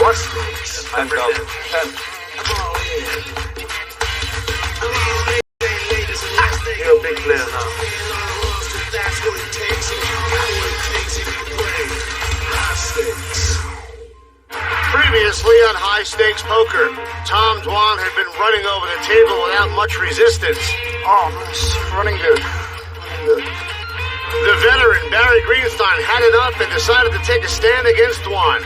What stakes? 10,000. 10. You're a big player now. Previously on High Stakes Poker, Tom Dwan had been running over the table without much resistance. Oh, nice. Running good. Running good. The veteran, Barry Greenstein, had it up and decided to take a stand against Dwan.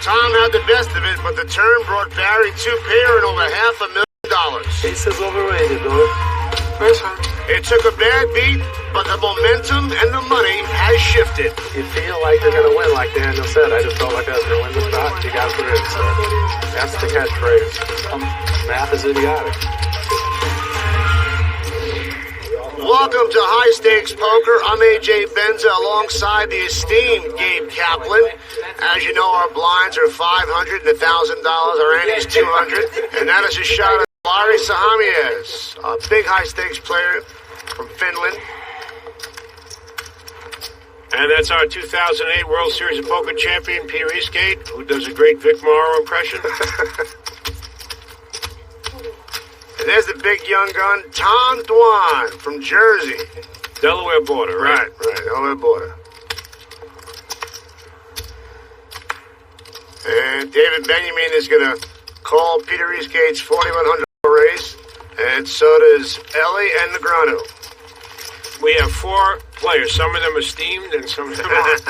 Tom had the best of it, but the turn brought Barry two pair and over $500,000. Ace is overrated, though. Nice one. It took a bad beat, but the momentum and the money has shifted. You feel like you're going to win, like Daniel said. I just felt like I was going to win the spot. You got to put it in. So that's the catchphrase. Math is idiotic. Welcome to High Stakes Poker. I'm AJ Benza alongside the esteemed Gabe Kaplan. As you know, our blinds are $500 and $1,000. Our ante's $200. And that is a shot at Larry Sahamies, a big high stakes player from Finland. And that's our 2008 World Series of Poker champion, Peter Eastgate, who does a great Vic Morrow impression. And there's the big young gun, Tom Dwan from Jersey. Delaware border, right? Right, Delaware border. And David Benjamin is going to call Peter Eastgate's 4,100 race. And so does Ellie and Negreanu. We have four players. Some of them are steamed and some of them aren't.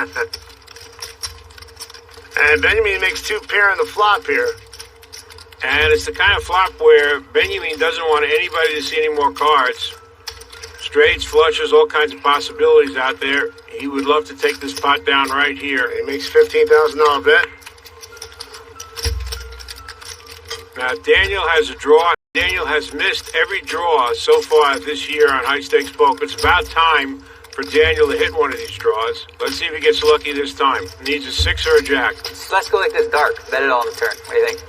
And Benjamin makes two pair on the flop here. And it's the kind of flop where Benjamin doesn't want anybody to see any more cards. Straights, flushes, all kinds of possibilities out there. He would love to take this pot down right here. He makes $15,000 bet. Now, Daniel has a draw. Daniel has missed every draw so far this year on High Stakes Poker. It's about time for Daniel to hit one of these draws. Let's see if he gets lucky this time. Needs a six or a jack. So let's go like this dark. Bet it all on the turn. What do you think?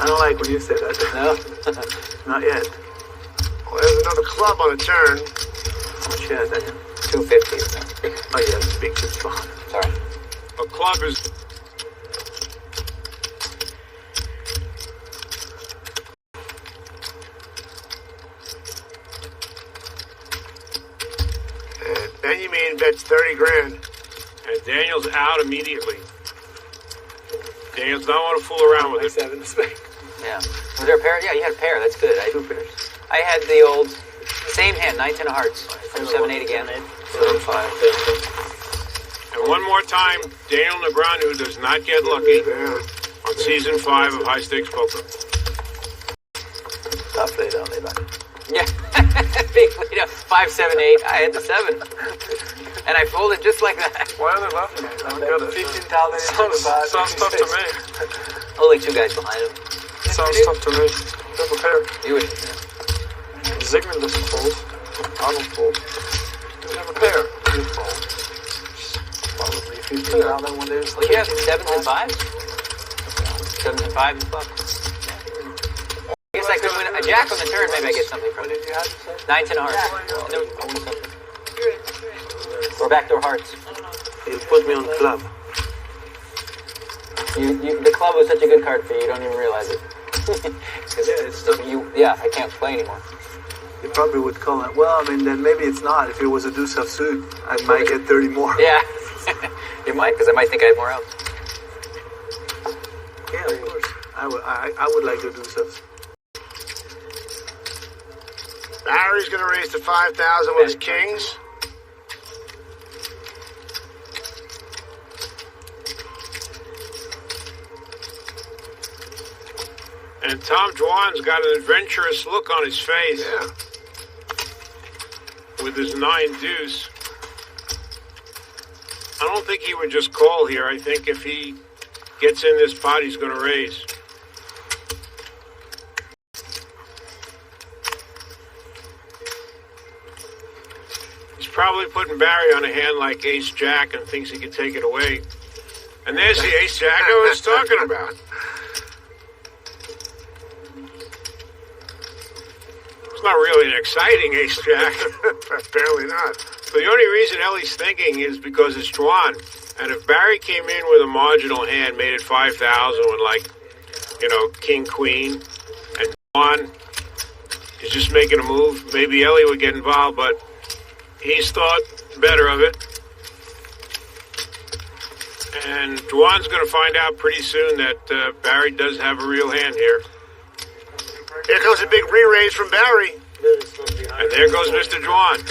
I don't like when you say that. No? Not yet. Well, there's another club on the turn. How much you had, Daniel? 250. Oh, yeah, the big good spot. Sorry. A club is... And Benjamin bets 30 grand. And Daniel's out immediately. Daniel's not want to fool around with it. 7 to spade. Yeah. Was there a pair? Yeah, you had a pair. That's good. Two pairs. I had the old same hand, 9, 10 of hearts. From 7, 8 again. 7, 5. And one more time, Daniel Negreanu does not get lucky Yeah. on season 5 of High Stakes Poker. Top play down, they like. Yeah. Big play down. 5, 7, 8. I had the 7. And I folded just like that. Why are they laughing at me? I got it. $15,000. Sounds tough to me. Only two guys behind him. Sounds tough to me. Double pair. You would. Zygmunt doesn't fold. Arnold folds. Doesn't have a pair. You fold. Probably 15,000 when there's Well, you have 7s and 5s? 7s and 5s and club. I guess I could win a jack on the turn. Maybe I get something from it. 9, 10 of hearts. I win something. Or backdoor hearts. You put me on the club. The club was such a good card for you, you don't even realize it. I can't play anymore. You probably would call it. Well, I mean, then maybe it's not. If it was a deuce of suit, I might get 30 more. Yeah, you might, because I might think I have more outs. Yeah, of course. I would like to do so. Barry's going to raise to 5,000 with his kings. And Tom Dwan's got an adventurous look on his face. Yeah. With his 9 deuce. I don't think he would just call here. I think if he gets in this pot, he's going to raise. He's probably putting Barry on a hand like ace-jack and thinks he can take it away. And there's the ace-jack I was talking about. It's not really an exciting ace-jack. Apparently not. But the only reason Ellie's thinking is because it's Dwan. And if Barry came in with a marginal hand, made it 5,000 with, like, you know, king, queen, and Juan is just making a move, maybe Ellie would get involved, but he's thought better of it. And Juan's going to find out pretty soon that Barry does have a real hand here. Here comes a big re-raise from Barry. And there goes Mr. Juan.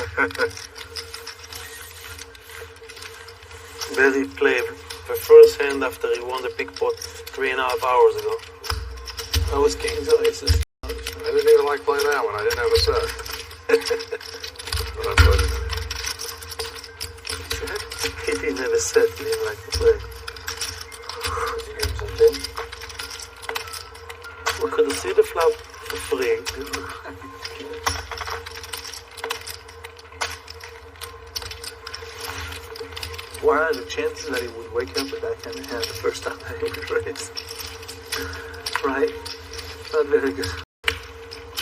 Barry played the first hand after he won the big pot 3.5 hours ago. That was King's Aces. I didn't even like playing that one. I didn't have a set. But I played it. He didn't have a set, he didn't like to play. We could have seen the flop for free. What are the chances that he would wake up with that kind of hand the first time that he was raised? Right? Not very good.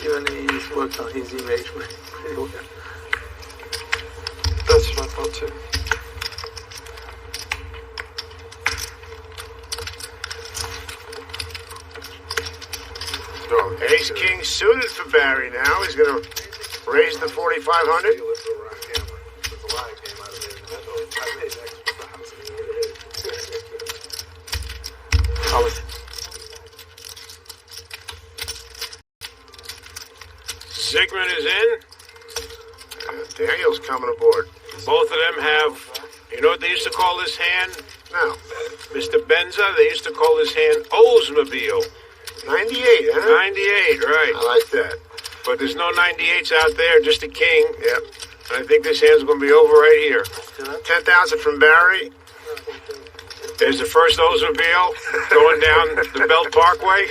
Even he's worked on his image pretty well. That's what I thought too. Ace King suited for Barry now. He's going to raise the 4,500. Zygmunt is in. Daniel's coming aboard. Both of them have, you know what they used to call this hand? No. Mr. Benza, they used to call this hand Oldsmobile. 98, huh? 98, right. I like that. But there's no 98s out there, just a king. Yep. And I think this hand's going to be over right here. 10,000 from Barry. There's the first Oldsmobile going down the Belt Parkway.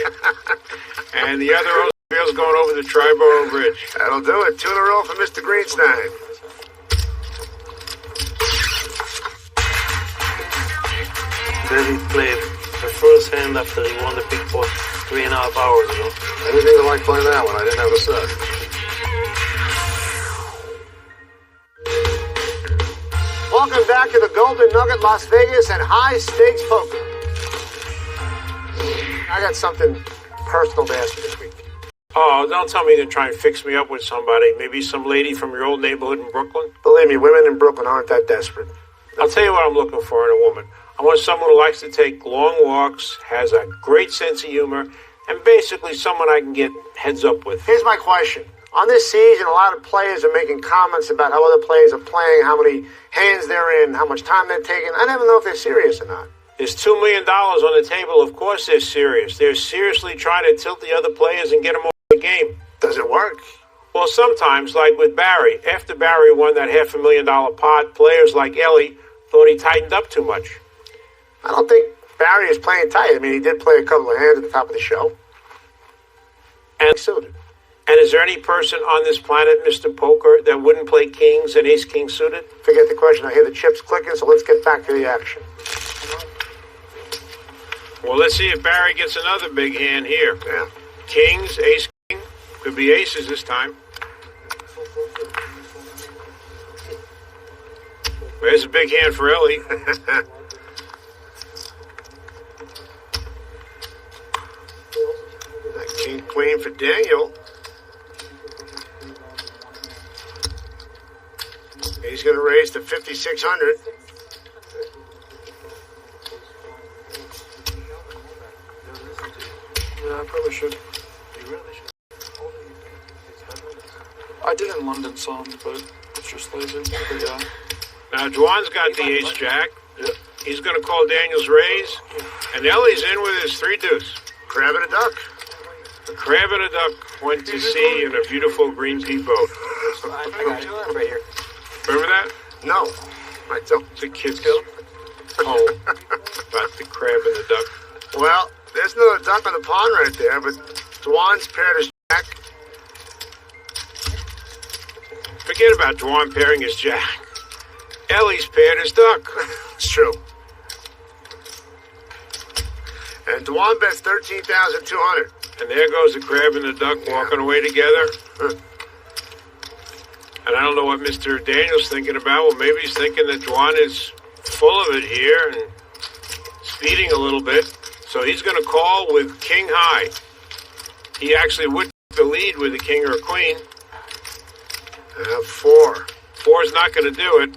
And the other Oldsmobile's going over the Triborough Bridge. That'll do it. 2 in a row for Mr. Greenstein. Barry played the first hand after he won the big pot 3.5 hours ago. I didn't even like playing that one. I didn't have a set. Welcome back to the Golden Nugget, Las Vegas, and high stakes poker. I got something personal to ask you this week. Oh, don't tell me you're going to try and fix me up with somebody. Maybe some lady from your old neighborhood in Brooklyn. Believe me, women in Brooklyn aren't that desperate. I'll tell you what I'm looking for in a woman. I want someone who likes to take long walks, has a great sense of humor, and basically someone I can get heads up with. Here's my question. On this season, a lot of players are making comments about how other players are playing, how many hands they're in, how much time they're taking. I never know if they're serious or not. There's $2 million on the table. Of course they're serious. They're seriously trying to tilt the other players and get them off the game. Does it work? Well, sometimes, like with Barry. After Barry won that $500,000 pot, players like Ellie thought he tightened up too much. I don't think Barry is playing tight. I mean, he did play a couple of hands at the top of the show. And Suited. And is there any person on this planet, Mr. Poker, that wouldn't play kings and ace-king suited? Forget the question. I hear the chips clicking, so let's get back to the action. Well, let's see if Barry gets another big hand here. Yeah. Kings, ace-king. Could be aces this time. There's a big hand for Ellie. King, queen for Daniel. He's going to raise to 5,600. Yeah, I probably should. You really should. I did in London some, but it's just lazy. But yeah. Now, Juan's got the ace-jack. Yep. He's going to call Daniel's raise. And Ellie's in with his 3-deuce. Crab and a duck. A crab and a duck went to sea in a beautiful green pea boat. I got it right here. Remember that? No. I don't. It's a kid's poem about the crab and the duck. Well, there's another duck on the pond right there, but Juan's paired his jack. Forget about Juan pairing his jack. Ellie's paired his duck. It's true. And Juan bets 13,200. And there goes the crab and the duck walking away together. And I don't know what Mr. Daniel's thinking about. Well, maybe he's thinking that Juan is full of it here and speeding a little bit. So he's going to call with king high. He actually would take the lead with a king or a queen. 4. 4 is not going to do it.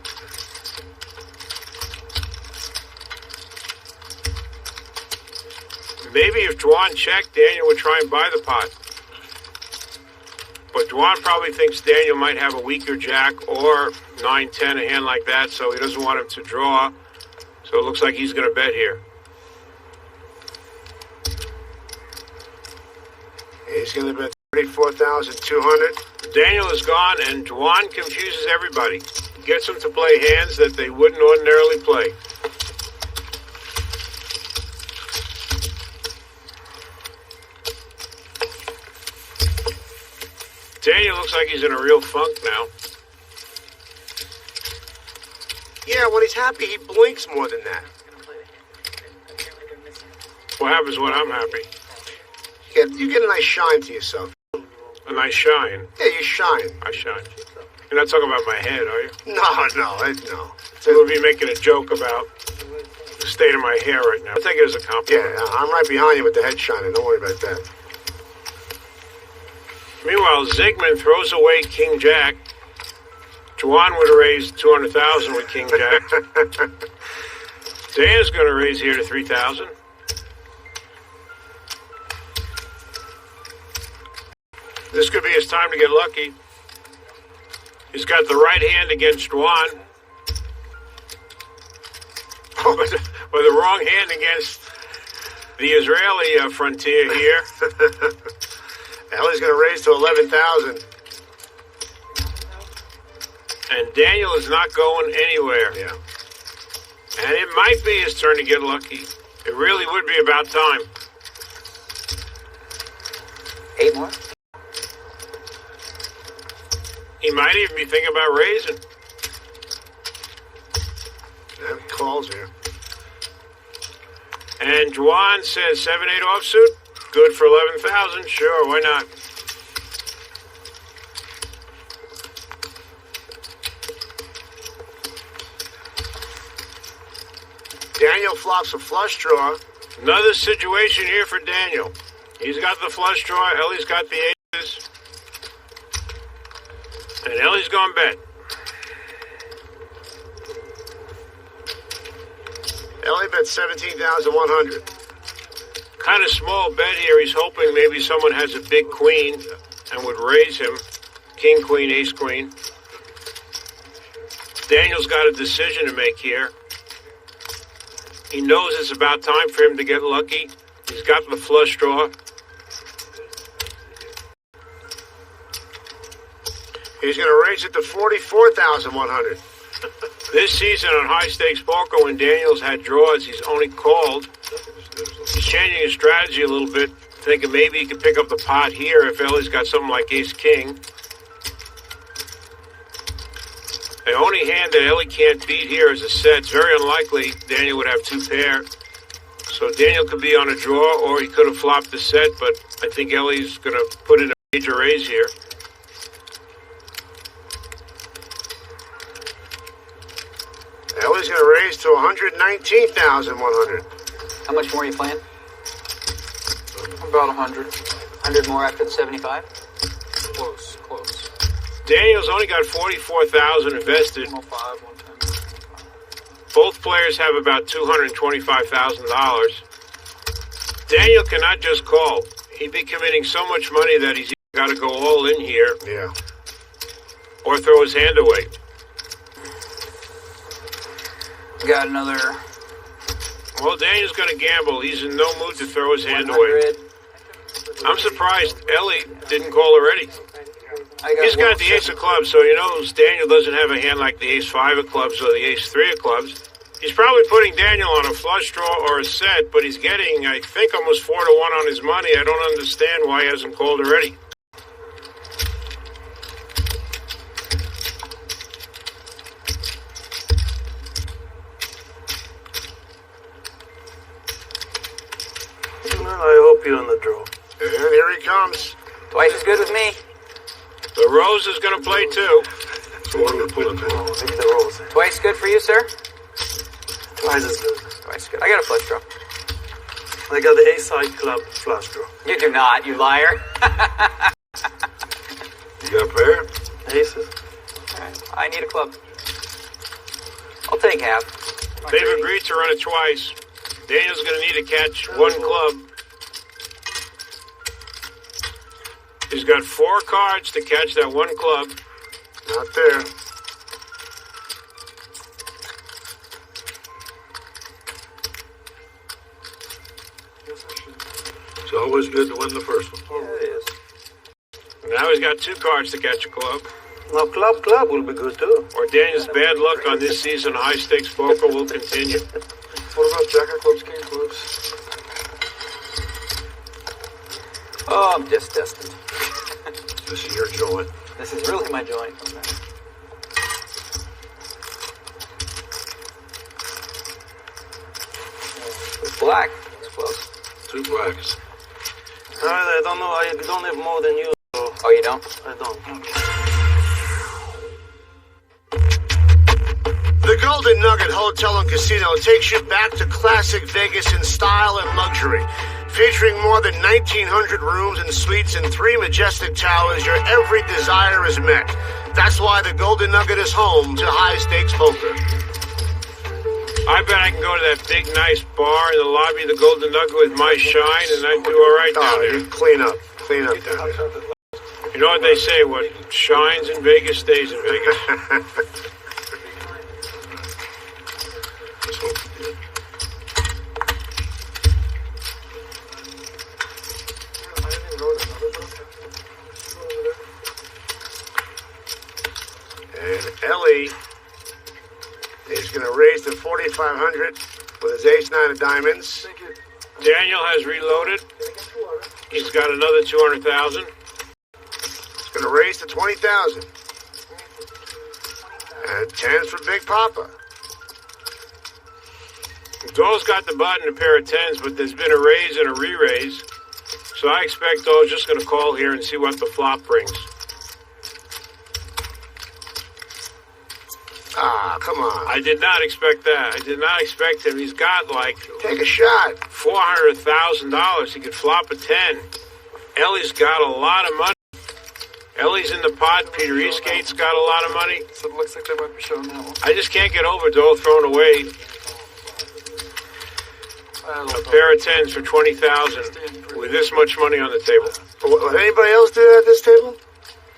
Maybe if Dwan checked, Daniel would try and buy the pot. But Dwan probably thinks Daniel might have a weaker jack or 9-10, a hand like that, so he doesn't want him to draw. So it looks like he's going to bet here. He's going to bet 34,200. Daniel is gone, and Dwan confuses everybody. He gets them to play hands that they wouldn't ordinarily play. Daniel looks like he's in a real funk now. Yeah, when he's happy, he blinks more than that. What happens when I'm happy? You get a nice shine to yourself. A nice shine. Yeah, you shine. I shine. You're not talking about my head, are you? No. We'll be making a joke about the state of my hair right now. I take it as a compliment. Yeah, I'm right behind you with the head shining. Don't worry about that. Meanwhile, Zygmunt throws away King Jack. Dwan would have raised 200,000 with King Jack. Dan's going to raise here to 3,000. This could be his time to get lucky. He's got the right hand against Dwan. But the wrong hand against the Israeli frontier here. Ellie's going to raise to 11,000. And Daniel is not going anywhere. Yeah. And it might be his turn to get lucky. It really would be about time. 8 more? He might even be thinking about raising. Yeah, calls here. And Dwan says 7-8 offsuit. Good for 11,000. Sure, why not? Daniel flops a flush draw. Another situation here for Daniel. He's got the flush draw. Ellie's got the aces. And Ellie's going bet. Ellie bet 17,100. Kind of small bet here. He's hoping maybe someone has a big queen and would raise him. King, queen, ace, queen. Daniel's got a decision to make here. He knows it's about time for him to get lucky. He's got the flush draw. He's going to raise it to 44,100. This season on high stakes poker, when Daniel's had draws, he's only called. He's changing his strategy a little bit, thinking maybe he could pick up the pot here if Ellie's got something like ace-king. The only hand that Ellie can't beat here is a set. It's very unlikely Daniel would have 2 pair. So Daniel could be on a draw, or he could have flopped the set, but I think Ellie's going to put in a major raise here. Ellie's going to raise to 119,100. How much more are you playing? About 100. 100 more after the 75? Close. Daniel's only got 44,000 invested. 105, 110. Both players have about $225,000. Daniel cannot just call. He'd be committing so much money that he's got to go all in here. Yeah. Or throw his hand away. Got another. Well, Daniel's going to gamble. He's in no mood to throw his hand away. I'm surprised Ellie didn't call already. He's got the ace of clubs, so he knows Daniel doesn't have a hand like the ace-5 of clubs or the ace-3 of clubs. He's probably putting Daniel on a flush draw or a set, but he's getting, I think, almost 4-1 on his money. I don't understand why he hasn't called already. I hope you're in the draw. And here he comes. Twice as good with me. The Rose is going to play too. So I'm going to put it there. Maybe the rolls. Twice good for you, sir? Twice as good. Twice good. I got a flush draw. I got the A-side club flush draw. You do not, you liar. You got a pair? Aces. Alright, I need a club. I'll take half. They've agreed to run it twice. Daniel's going to need to catch one club. He's got 4 cards to catch that one club. Not there. It's always good to win the first one. Yeah, it is. Now he's got 2 cards to catch a club. Now club will be good too. Or Daniel's bad luck on this season of high-stakes poker will continue. What about Jack of clubs, King of clubs? Oh, I'm just destined. This is your joint. This is really my joint. It's black. It's close. 2 blacks. I don't know. I don't have more than you. So Oh, you don't? I don't. The Golden Nugget Hotel and Casino takes you back to classic Vegas in style and luxury. Featuring more than 1,900 rooms and suites and 3 majestic towers, your every desire is met. That's why the Golden Nugget is home to high-stakes poker. I bet I can go to that big, nice bar in the lobby of the Golden Nugget with my shine, and I'd do all right down there. You clean up down there. You know what they say, what shines in Vegas stays in Vegas. And Ellie is going to raise to 4,500 with his ace-9 of diamonds. Daniel has reloaded. He's got another 200,000. It's going to raise to 20,000. And 10s for Big Papa. Doyle's got the button, a pair of 10s, but there's been a raise and a re-raise. So I expect Doyle's just going to call here and see what the flop brings. Ah, come on. I did not expect that. I did not expect him. He's got like Take a shot. $400,000. He could flop a 10. Ellie's got a lot of money. Ellie's in the pot. Peter Eastgate's got a lot of money. So it looks like they might be showing that one. I just can't get over Doyle throwing away a pair of 10s for 20,000 with this much money on the table. Would anybody else do that at this table?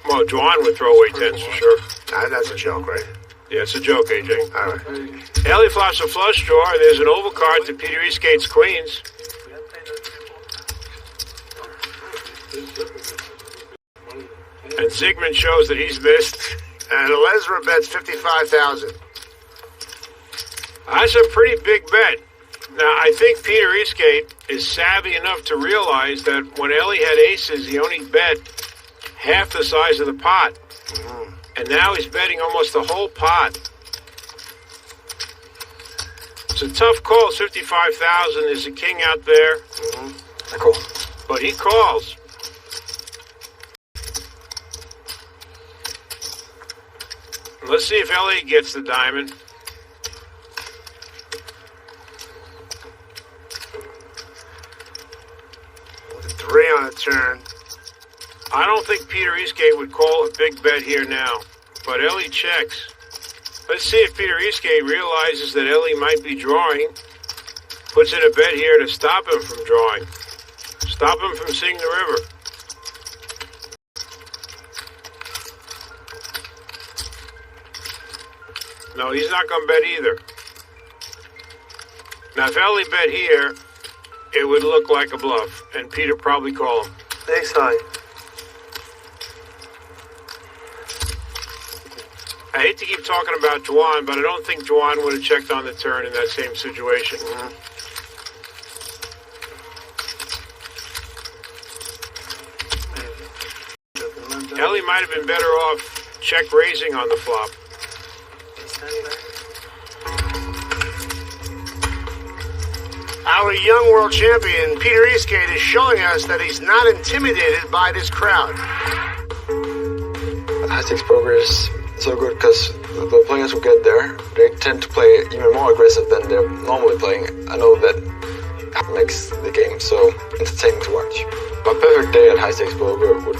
Well, Juan would throw away 10s for sure. Nah, that's a joke, right? Yeah, it's a joke, AJ. All right. Ellie flops a flush draw, and there's an overcard to Peter Eastgate's queens. And Zygmunt shows that he's missed. And Lesra bets 55,000. That's a pretty big bet. Now, I think Peter Eastgate is savvy enough to realize that when Ellie had aces, he only bet half the size of the pot. Mm-hmm. And now he's betting almost the whole pot. It's a tough call, 55,000. There's a king out there. Mm-hmm. Cool. But he calls. Let's see if Ellie gets the diamond. With a 3 on the turn. I don't think Peter Eastgate would call a big bet here now, but Ellie checks. Let's see if Peter Eastgate realizes that Ellie might be drawing, puts in a bet here to stop him from drawing, stop him from seeing the river. No, he's not going to bet either. Now, if Ellie bet here, it would look like a bluff, and Peter probably call him. Ace high. I hate to keep talking about Juan, but I don't think Juan would have checked on the turn in that same situation. Mm-hmm. Ellie might have been better off check raising on the flop. Our young world champion, Peter Eastgate, is showing us that he's not intimidated by this crowd. High stakes poker is so good because the players who get there, they tend to play even more aggressive than they're normally playing. I know that makes the game so entertaining to watch. My perfect day at high stakes poker would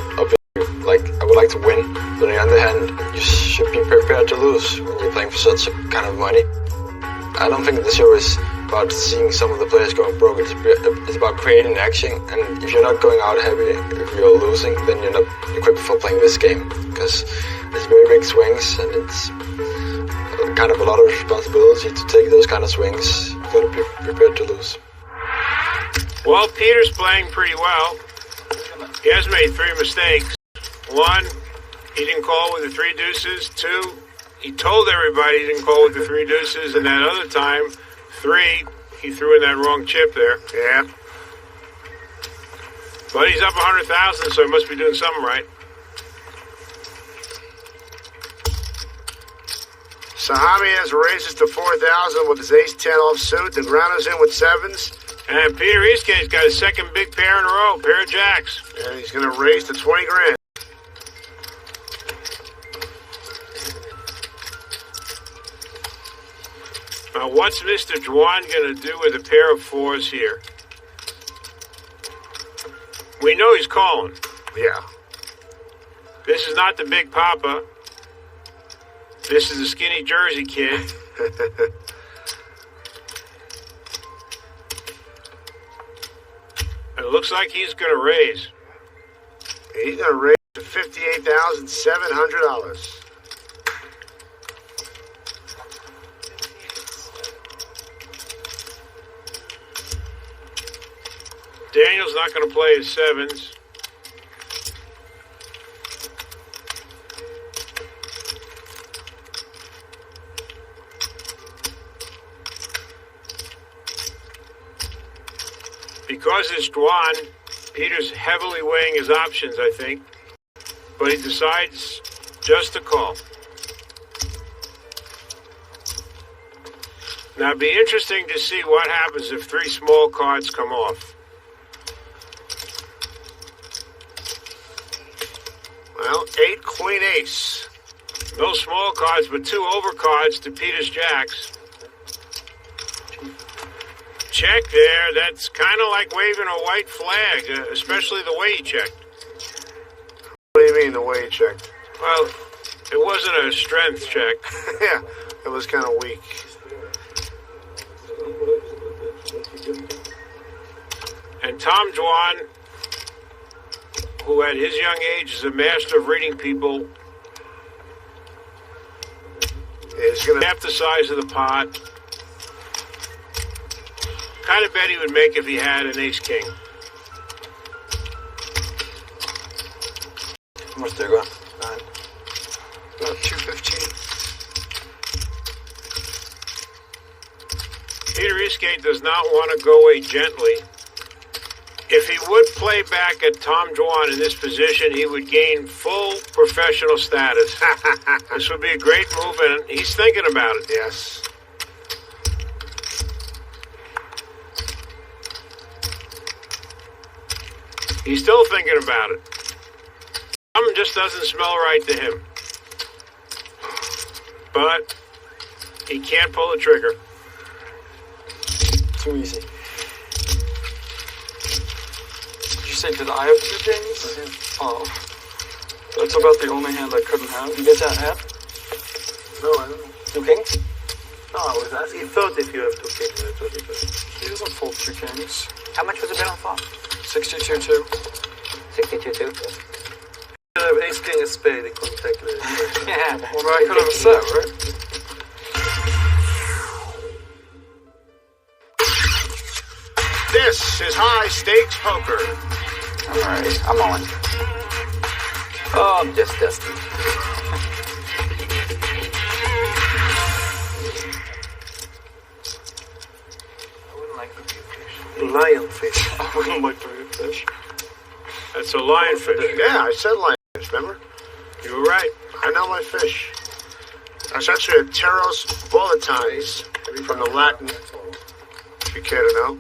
I would like to win, but on the other hand, you should be prepared to lose when you're playing for such a kind of money. I don't think the show is about seeing some of the players going broke. It's about creating action, and if you're not going out heavy, if you're losing, then you're not equipped for playing this game, because it's very big swings, and it's kind of a lot of responsibility to take those kind of swings. You gotta be prepared to lose. Well, Peter's playing pretty well. He has made 3 mistakes. 1, he didn't call with the 3 deuces. 2, he told everybody he didn't call with the 3 deuces, and that other time, 3, he threw in that wrong chip there. Yeah. But he's up 100,000, so he must be doing something right. Sahami has raises to 4,000 with his ace-10 offsuit. Negreanu's in with 7s. And Peter Eastgate's got his second big pair in a row, pair of jacks. And he's going to raise to 20 grand. Now, what's Mr. Dwan going to do with a pair of 4s here? We know he's calling. Yeah. This is not the Big Papa. This is the skinny Jersey kid. It looks like he's going to raise. He's going to raise to $58,700. Daniel's not going to play his 7s. Because it's Dwan, Peter's heavily weighing his options, I think. But he decides just to call. Now, it'd be interesting to see what happens if 3 small cards come off. Well, 8, queen, ace. No small cards, but 2 overcards to Peter's jacks. Check there. That's kind of like waving a white flag, especially the way he checked. What do you mean, the way he checked? Well, it wasn't a strength check. Yeah, it was kind of weak. And Tom Dwan, who at his young age is a master of reading people, He's going to half the size of the pot. Kind of bet he would make if he had an ace-king. How much do you got? 9. About 215. Peter Eastgate does not want to go away gently. If he would play back at Tom Dwan in this position, he would gain full professional status. This would be a great move, and he's thinking about it. Yes. He's still thinking about it. Something just doesn't smell right to him. But he can't pull the trigger. Too easy. Did you say, did I have 2 kings? Oh. That's about the only hand I couldn't have. You get that half? No, I don't know. 2 kings? No, I was asking. He thought if you have 2 kings, that's what he thought. He doesn't fold 2 kings. How much was the bet on flop? 62-2. 62-2. You have ace, king, and spade. He couldn't take it. Yeah. Well, I could have a set, right? This is high stakes poker. Alright, I'm on. Oh, I'm just dusty. I wouldn't like to be a fish. Lionfish. I wouldn't like to be a fish. That's a lionfish. Yeah, I said lionfish, remember? You were right. I know my fish. That's actually a Pteros volatilis from the Latin, if you care to know.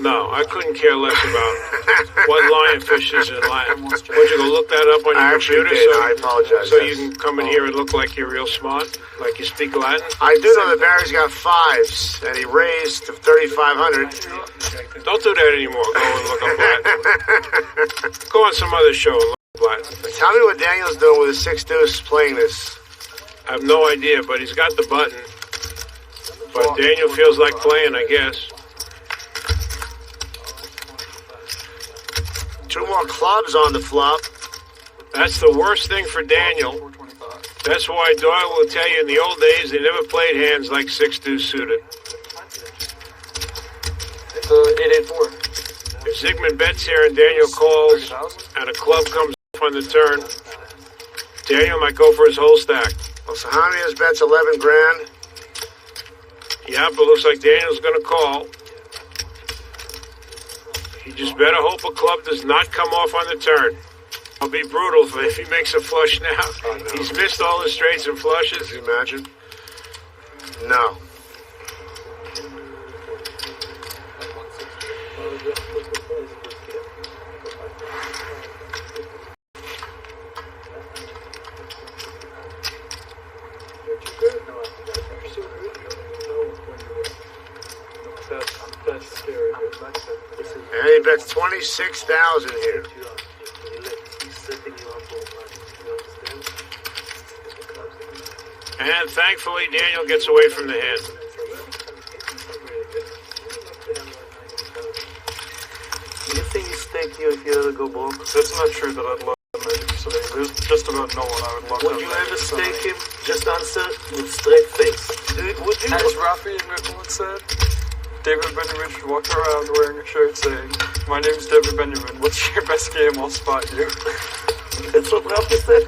No, I couldn't care less about what lionfish is in Latin. Would you go look that up on your computer? I apologize. So you can come in here and look like you're real smart, like you speak Latin? I do know that Barry's got 5s, and he raised to 3,500. Don't do that anymore. Go and look up Latin. Go on some other show and look up Latin. Tell me what Daniel's doing with his 6 deuce playing this. I have no idea, but he's got the button. But Daniel feels like playing, I guess. 2 more clubs on the flop. That's the worst thing for Daniel. That's why Doyle will tell you in the old days they never played hands like 6 deuce suited. It's 884. If Zygmunt bets here and Daniel calls and a club comes off on the turn, Daniel might go for his whole stack. Well, Sahamias bets 11 grand. Yeah, but looks like Daniel's going to call. He just better hope a club does not come off on the turn. I'll be brutal if he makes a flush now. Oh, no. He's missed all the straights and flushes. Can you imagine? No. And he bets 26,000 here. And thankfully, Daniel gets away from the hand. Do you think he's stake you if you ever go bulk? That's not true that I'd love to make it today. There's just about no one I would love to Would you ever stake him? Just answer with straight face. Would you? As Rafi and Rickman said, David Benjamin should walk around wearing a shirt saying, "My name's David Benjamin. What's your best game? I'll spot you." That's what Rafi said.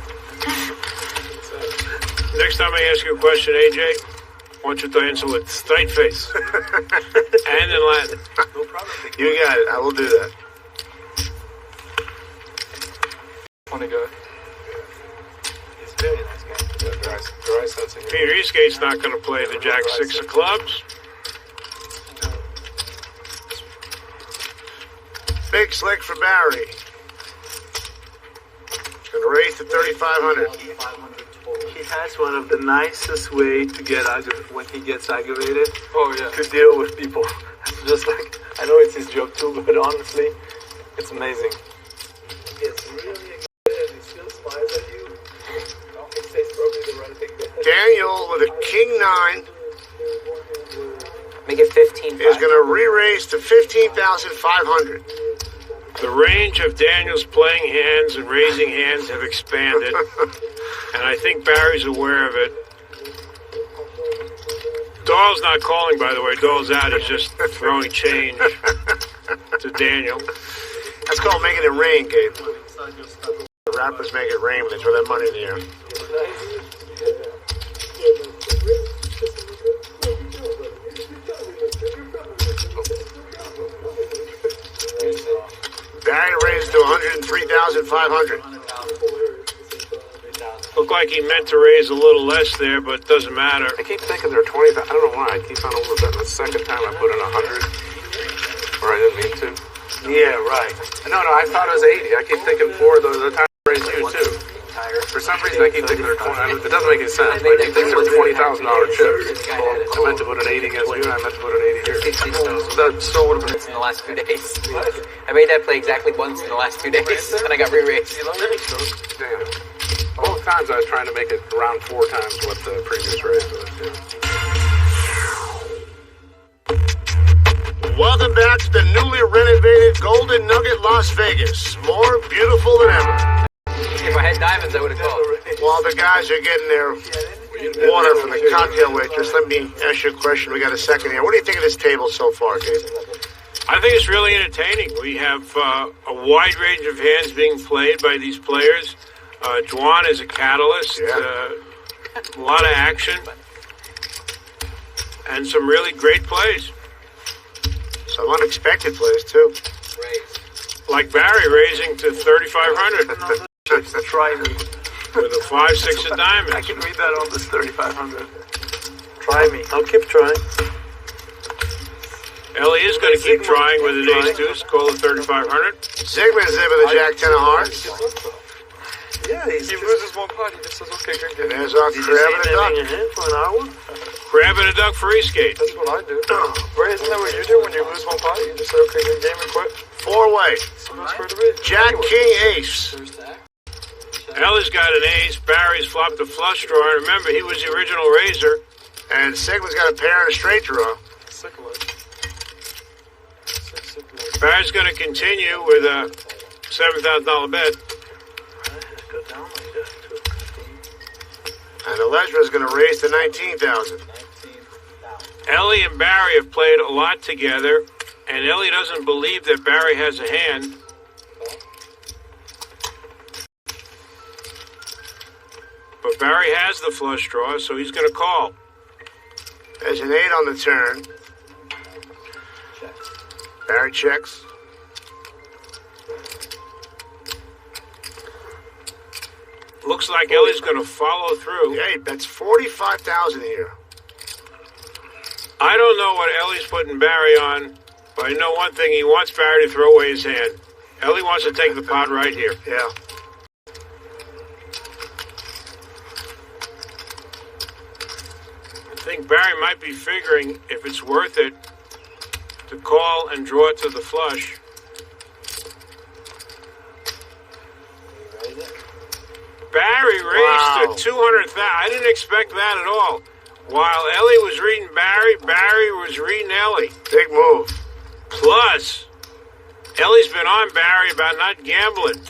Next time I ask you a question, AJ, I want you to answer with straight face. And in Latin. No problem. You got it. I will do that. Funny guy. He's a very nice guy. Dry sensing. Peter Eastgate's not going to play the Jack 6 of clubs. Big slick for Barry. Going to raise to 3,500. He has one of the nicest way to get when he gets aggravated. Oh yeah. To deal with people. Just like, I know it's his job too, but honestly, it's amazing. It's really aggravated. He still smiles at you. He says probably the right thing. Daniel with a king 9 Make it 15. is going to re-raise to 15,500. The range of Daniel's playing hands and raising hands have expanded. And I think Barry's aware of it. Doyle's not calling, by the way. Doyle's out. He's just throwing change to Daniel. That's called making it rain, Gabe. The rappers make it rain when they throw that money in the air. Barry raised to 103,500. Looked like he meant to raise a little less there, but it doesn't matter. I keep thinking they're 20. I don't know why. I keep on overbetting the second time I put in 100. Or I didn't mean to. Yeah, right. No, I thought it was 80. I keep thinking 4 the time I raised you too. For some reason, I keep thinking they're 20. It doesn't make any sense, but I keep thinking they're $20,000 chips. I meant to put an 80 against you, and I meant to put an 80 here. That still would have been. In the last 2 days. I made that play exactly once in the last 2 days, and I got re-raised. Damn. Both times I was trying to make it around 4 times what the previous raise was. Yeah. Welcome back to the newly renovated Golden Nugget Las Vegas. More beautiful than ever. If I had diamonds, I would have called. While the guys are getting their water from the cocktail waitress, let me ask you a question. We got a second here. What do you think of this table so far, Gabe? I think it's really entertaining. We have a wide range of hands being played by these players. Juan is a catalyst. A lot of action. And some really great plays. Some unexpected plays, too. Like Barry raising to 3,500. Try me. With a 5-6 of diamonds. I can read that on this 3,500. Try me. I'll keep trying. Ellie is going to keep trying with an ace-deuce, call it 3,500. Sigmund's in with a jack-10 of hearts. Yeah, He loses one pot, he just says, okay, good And game. there's our crab and a duck. for an hour? Crab and a duck for e-skate. That's what I do. Right, isn't that what you do when you lose one pot? You just say, okay, good game and quit? Four-way. So that's fair to me. Jack, king, ace. Ellie's got an ace. Barry's flopped a flush draw. And remember, he was the original raiser. And Sigmund's got a pair and a straight draw. Sick leg. Sick leg. Barry's going to continue with a $7,000 bet. Go down like that, too. And Alesra's going to raise to 19,000. Ellie and Barry have played a lot together, and Ellie doesn't believe that Barry has a hand. But Barry has the flush draw, so he's going to call. There's an 8 on the turn. Barry checks. Looks like Ellie's going to follow through. Yeah, he bets 45,000 here. I don't know what Ellie's putting Barry on, but I know one thing. He wants Barry to throw away his hand. Ellie wants to take the pot right here. Yeah. I think Barry might be figuring if it's worth it to call and draw it to the flush. Barry raised to 200,000. I didn't expect that at all. While Ellie was reading Barry, Barry was reading Ellie. Big move. Plus, Ellie's been on Barry about not gambling.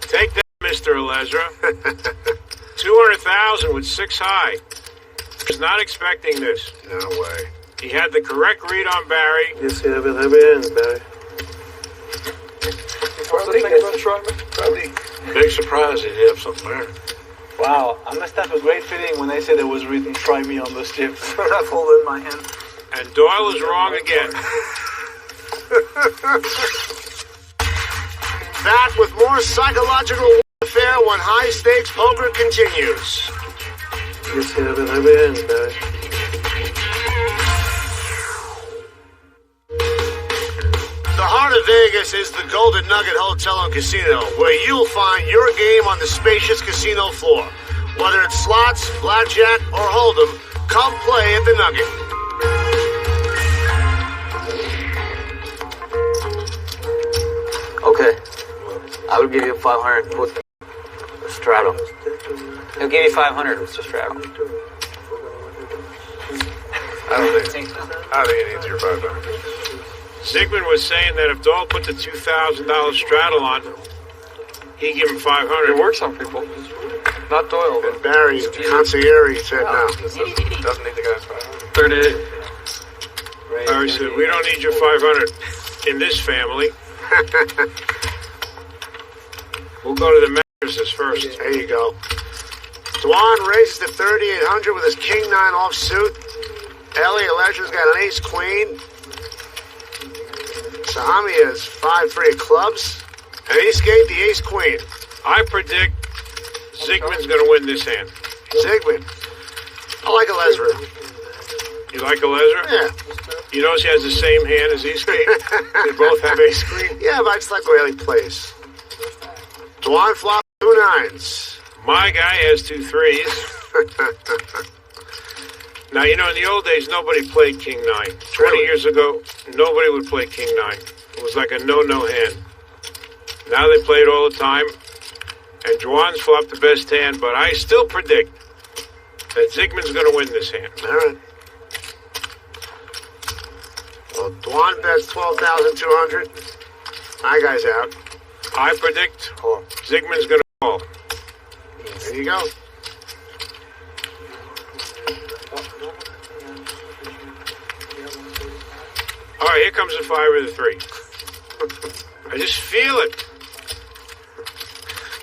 Take that, Mr. Alesra. 200,000 with 6 high. Was not expecting this. No way. He had the correct read on Barry. Yes, you have it every end, Barry. What's the thing about Schreiber? Probably big surprise that you have something there. Wow, I must have a great feeling when they said it was written "try me" on those chips. I folded in my hand. And Doyle is wrong again. Back with more psychological warfare when high-stakes poker continues. Yes, you have it every end, Barry. The heart of Vegas is the Golden Nugget Hotel and Casino, where you'll find your game on the spacious casino floor. Whether it's slots, blackjack, or hold'em, come play at the Nugget. Okay. I will give you 500 with a straddle. He'll give you 500 with the straddle. I don't think it needs your 500. Sigmund was saying that if Doyle put the $2,000 straddle on, he'd give him 500. It works on people. Not Doyle. And Barry, concierge, said no. Doesn't need the guy's 500. 38. Barry said, we don't need your 500 in this family. We'll go to the mattresses first. There you go. Dwan raises to 3,800 with his king 9 offsuit. Ellie Alesra's got an ace-queen. Sahami has 5-3 of clubs. And ace-gate, the ace-queen. I predict Sigmund's going to win this hand. Sigmund. I like Alesra. You like Alesra? Yeah. You notice he has the same hand as e-skate? They both have ace-queen. Yeah, but I just like the way he plays. Dwan flop 2 9s. My guy has 2 3s. Now, you know, in the old days, nobody played King 9. 20 years ago, nobody would play King 9. It was like a no-no hand. Now they play it all the time. And Dwan's flopped the best hand, but I still predict that Sigmund's going to win this hand. All right. Well, Dwan bets 12,200. My guy's out. I predict Sigmund's going to call. There you go. All right, here comes the 5 or the 3. I just feel it.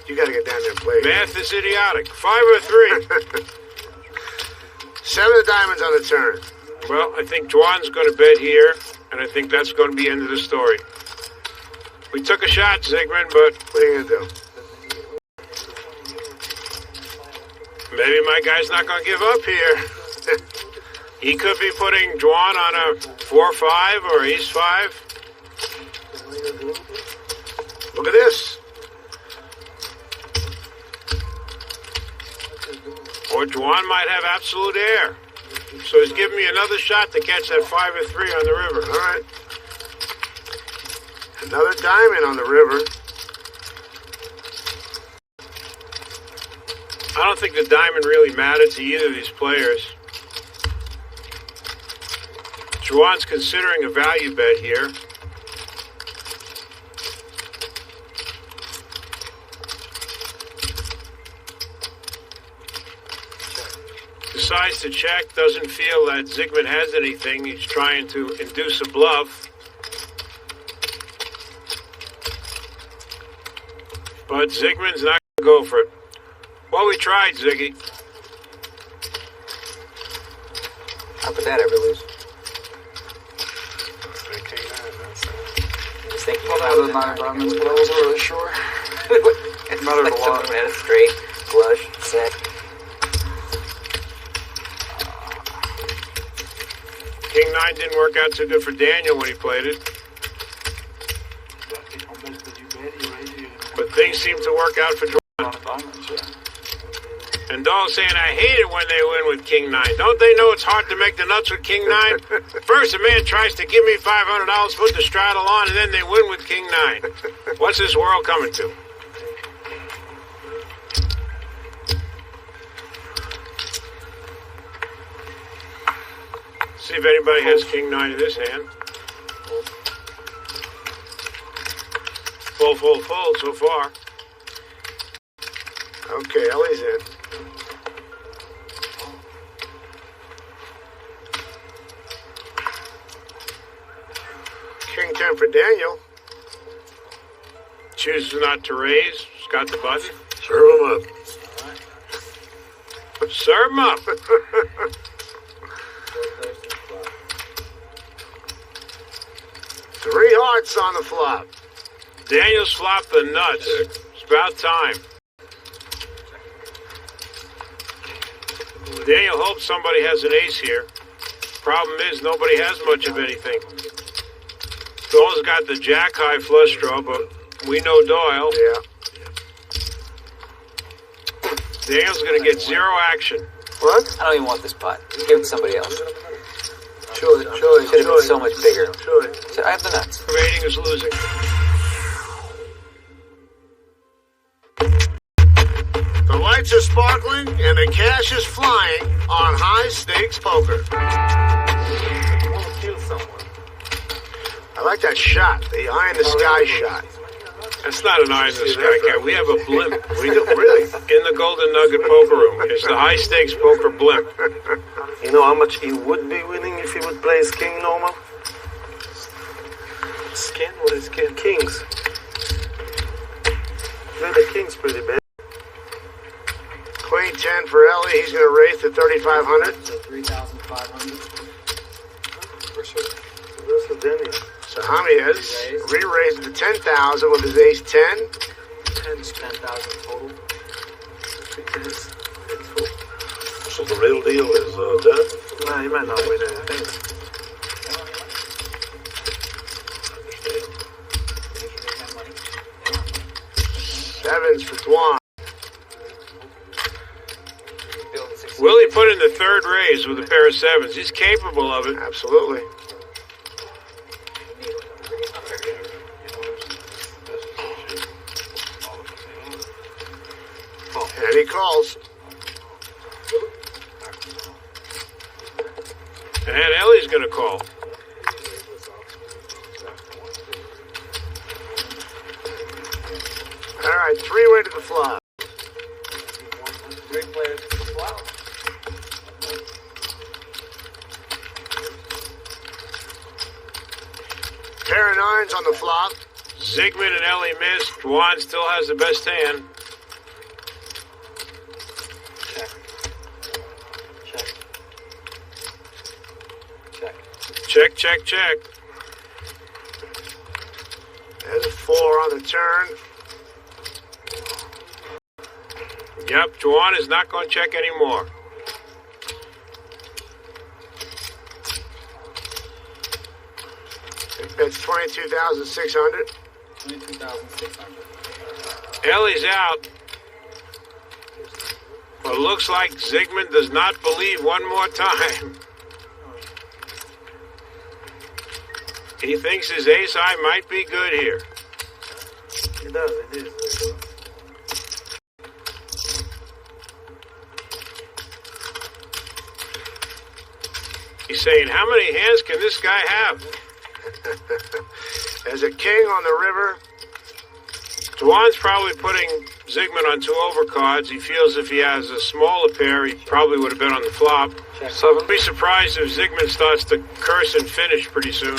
You got to get down there and play. Math is idiotic. 5 or 3. 7 of diamonds on the turn. Well, I think Dwan's going to bet here, and I think that's going to be the end of the story. We took a shot, Sigmund, but What are you going to do? maybe my guy's not going to give up here. He could be putting Juan on a 4-5 or ace-5. Look at this. Or Juan might have absolute air. So he's giving me another shot to catch that 5 or 3 on the river. All right. Another diamond on the river. I don't think the diamond really mattered to either of these players. Juan's considering a value bet here. Decides to check, doesn't feel that Zygmunt has anything. He's trying to induce a bluff. But Zygmunt's not going to go for it. Well, we tried, Ziggy. How could that ever lose? Just thinking Well, that about was it. 9 diamonds, but I wasn't really sure. It's mattered like a lot. someone had a straight, flush, set. King 9 didn't work out too good for Daniel when he played it. But things seem to work out for Juan. Diamonds, yeah. And Doyle's saying, I hate it when they win with King 9. Don't they know it's hard to make the nuts with King 9? First, a man tries to give me $500, put the straddle on, and then they win with King 9. What's this world coming to? See if anybody has King 9 in this hand. Fold, fold, fold so far. Okay, Ellie's in. King 10 for Daniel. Chooses not to raise. He's got the button. Serve him up. Serve him up. Three hearts on the flop. Daniel's flopped the nuts. It's about time. Daniel hopes somebody has an ace here. Problem is, nobody has much of anything. Doyle's got the jack high flush draw, but we know Doyle. Yeah. Daniel's going to get zero action. What? I don't even want this pot. Give it to somebody else. Should Should have been so much bigger. Should. So I have the nuts. Rating is losing. The lights are sparkling and the cash is flying on high stakes poker. I like that shot, the eye in the sky shot. That's not an eye in the sky cat. We have a blimp. We do, really? In the Golden Nugget poker room. It's the high stakes poker blimp. You know how much he would be winning if he would play his king normal? Skin? What is king? Kings. No, the king's pretty bad. Queen 10 for Ellie. He's going to raise to 3,500. 3,500. That's the Daniel. So Javier re-raised to 10,000 with his ace 10. 10's 10,000 total. So the real deal is done? Nah, he might not win anything. Sevens for Dwan. Willie put in the third raise with a pair of sevens. He's capable of it. Absolutely. And he calls. And Ellie's going to call. All right, three-way to the flop. Three players to the flop. Pair of nines on the flop. Zygmunt and Ellie missed. Juan still has the best hand. Check, check, check. There's a 4 on the turn. Yep, Juan is not going to check anymore. That's 22,600. 22,600. Ellie's out. Well, it looks like Zygmunt does not believe one more time. He thinks his ace-high might be good here. It does, it is. He's saying, how many hands can this guy have? There's a king on the river. Dwan's probably putting Zygmunt on 2 overcards. He feels if he has a smaller pair, he probably would have been on the flop. Seven. Be surprised if Zygmunt starts to curse and finish pretty soon.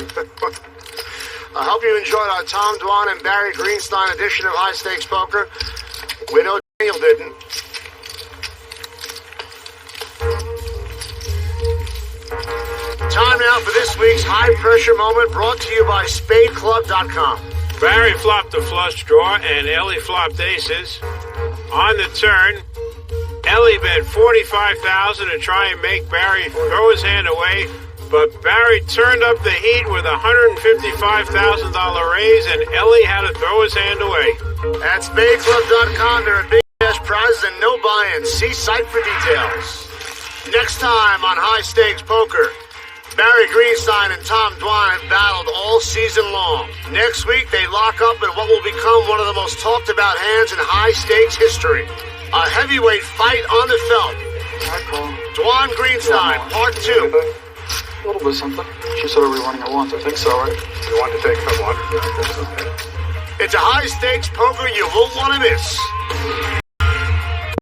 I hope you enjoyed our Tom Dwan and Barry Greenstein edition of High Stakes Poker. We know Daniel didn't. Time now for this week's high pressure moment, brought to you by SpadeClub.com. Barry flopped a flush draw and Ellie flopped aces. On the turn, Ellie bet $45,000 to try and make Barry throw his hand away, but Barry turned up the heat with a $155,000 raise, and Ellie had to throw his hand away. At SpadeClub.com, there are big cash prizes and no buy-ins. See site for details. Next time on High Stakes Poker, Barry Greenstein and Tom Dwan have battled all season long. Next week, they lock up in what will become one of the most talked about hands in high stakes history. A heavyweight fight on the felt. Dwan Greenstein, Part 2. A little bit something. She said, are we running at once? I think so, right? You want to take some one? It's a high stakes poker you won't want to miss.